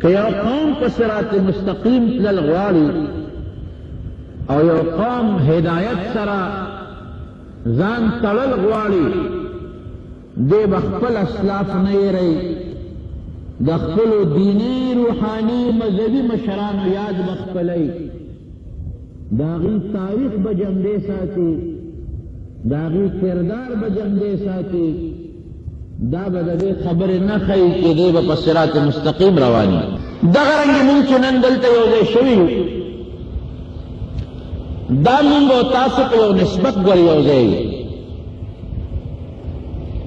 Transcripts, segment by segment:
کہ یو قوم پر صراط مستقیم تلل غواړي او یو قوم ہدایت سره ځان تړل غواړي دې به خپل اسلاف نه یری د خپلو دیني روحاني مذهبي مشرانو یاد به خپلی د هغوی تاریخ به جمدې ساتي د هغوی کردار به جمدې ساتي دا به د دې خبرې نه ښیي چې دی به په صراط مستقیم رواني دغه رنګې مونږ چې نن دلته یو ځای شوي یو دا مونږ او تاسو په یو نسبت ګورې یو ځای یو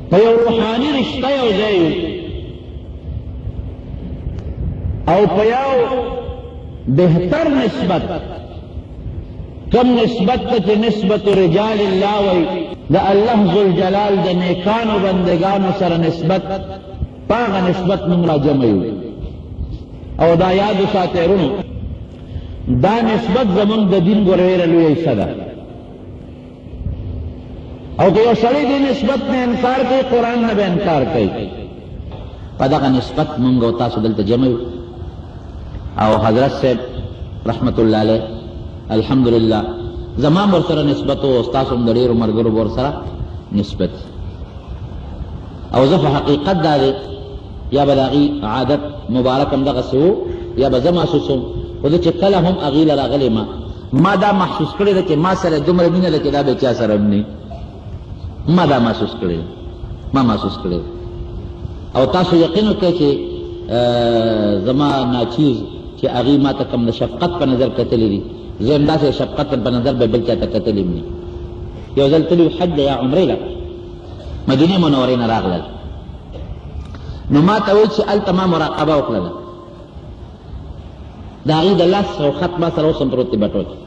په یو روحاني رشته یو ځای یو او په یو بهتر نسبت کم نسبت ته چې نسبت رجال الله وی د الله ذوالجلال د نیکانو بندگانو سره نسبت پاغه نسبت موږ را جمع یو او دا یاد وساتئ ورونو دا نسبت زمونږ د دین ګوره لویه حصه ده او که یو سړی دې نسبت نه انکار کوي قرآن نه به انکار کوي په دغه نسبت موږ او تاسو دلته جمع یو او حضرت صاحب رحمت الله علیه الحمدلله زما ورسره نسبت او استاد هم د ډېرو ملګرو ورسره نسبت او زه په حقیقت دا دی یا به د هغې عادت مبارک هم دغسې و یا به زه محسوسوم خو زه چې کله هم هغې له راغلی ما دا محسوس کړې ده چې ما سره دومره مینه ده چې دا به چا سره هم نه ما دا محسوس کړې ده ما محسوس کړې ده او تاسو یقین وکړئ چې زما ناچیز چې هغې ما ته کوم د شفقت په نظر کتلی دي زه هم داسې شفقت په نظر به بل چا ته کتلی هم نه یو ځل تلي حج یا عمرې له مدینې منورې نه راغلل نو ما ته ویل چې هلته ما مراقبه وکړله د هغې د لاس او خط ما سره اوس هم پروت دی بټوه کې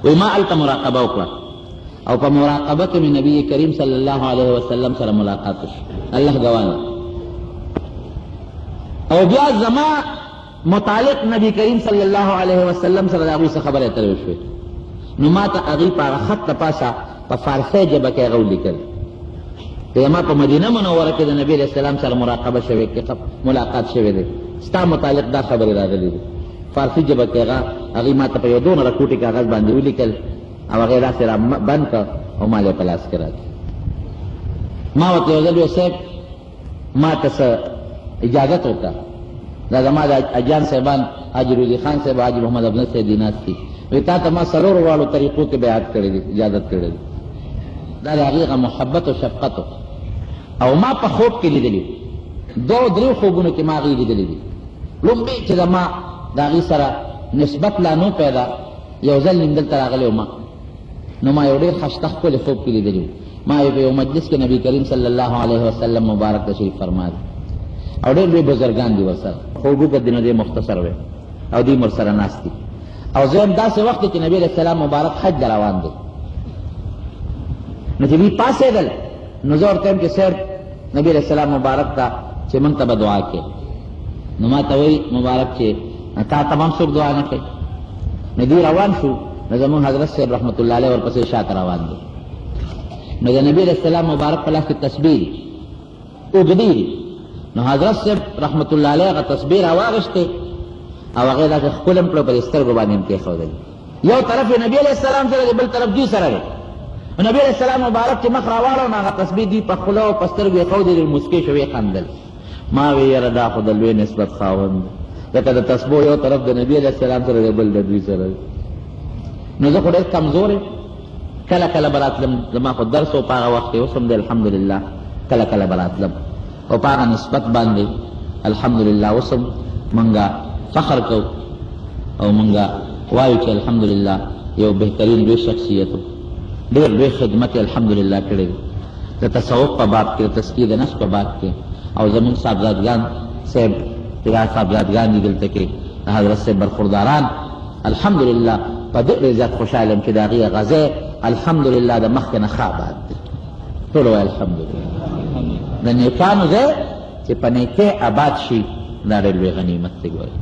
وایي ما هلته مراقبه وکړه او په مراقبه کې مې نبي کریم صلی الله علیه وسلم سره ملاقات وشو الله ګواه او بیا زما متعلق نبی کریم صلی الله علیه وسلم سره د هغوی څه خبرې اترې وشوې نو ما ته هغوی په هغه خط د پاسه په فارسۍ ژبه کې هغه ولیکل که ما په مدینه منوره کې د نبي علیه السلام سره مراقبه شوې ملاقات شوی دی ستا متعلق دا خبرې راغلي دي فارسي ژبه کې هغوی ما ته په یو دونه رکوټي کاغذ باندې ولیکل او هغې داسې را بند کړ او ما یې په لاس کې راکړ ما ورته یو ځل ویل صاحب ما ته څه اجازت وکړه دا زما د اجان صاحبان حاجي روزي خان صاحب حاجي محمد ابن صاحب دي ناست دي وایي تا ته ما څلورو واړو طریقو کې بیعت کړی دي اجازت کړی دی دا د هغې هغه محبت او شفقت او ما په خوب کې لیدلي دوه درې خوبونو کې ما هغې لیدلي دي لومبې چې زما د هغې سره نسبت لا نو پیدا یو ځل نیم دلته راغلی وم نو ما یو ډېر ښایسته ښکلی خوب کې لیدلي و ما په یو مجلس کې نبي کریم صلی الله علیه وسلم مبارک تشریف فرما دی او ډېر لوی بزرګان دي ورسره خوبونه دي نو ډېر مختصر وی او دوی ورسره ناست دي او زه هم داسې وخت کې نبي علیه السلام مبارک حج ته روان دی نو چې دوی پاڅېدل نو زه ورته یم چې صاحب نبي علیه السلام مبارک ته چې موږ ته به دعا کوې نو ما ته وایي مبارک چې تا تمام څوک دعا نه کوي نو دوی روان شو نو زمونږ حضرت صاحب رحمت الله علیه ورپسې شاته روان دی نو د نبي علیه السلام مبارک په لاس کې تسبیح دي اوږدې دي نو حضرت صاحب رحمت الله علیه هغه تسبیح راواغېستې او هغې داسې ښکل هم کړو په دې سترګو باندې هم کېښودلې یو طرف یې نبي علیه السلام سره دی بل طرف دوی سره دی نبی علیه السلام مبارک چې مخ راواړو نو هغه تسبیح دوی په خوله او په سترګو یې ښودلې موسکې شوې خندل ما وی یاره دا خو د لوی نسبت خاوند ځکه د تسبیح یو طرف د نبي علیه السلام سره دی بل د دوی سره دی نو زه خو ډېر کمزور یم کله کله به راتلم زما خو درس و په هغه وخت کې اوس هم دی الحمدلله کله کله به راتلم او په هغه نسبت باندې الحمدلله اوس هم مونږ فخر کوو او مونږ وایو چې الحمدلله یو بهترین لوی شخصیت ډېر لوی خدمت یې الحمدلله کړی دی د تصوف په باب کې د تزکیې د نفس په باب کې او زمونږ صاحبزادګان صاحب پرا صاحبزادګان دي دلته کې د حضرت صاحب برخورداران الحمدلله په ډېر زیات خوشحاله یم چې د هغې غزې الحمدلله د مخکې نه ښه آباد دی ټول وایي الحمدلله د نیکانو ځای چې په نیکۍ آباد شي دا ډېر لوی غنیمت دی ګورئ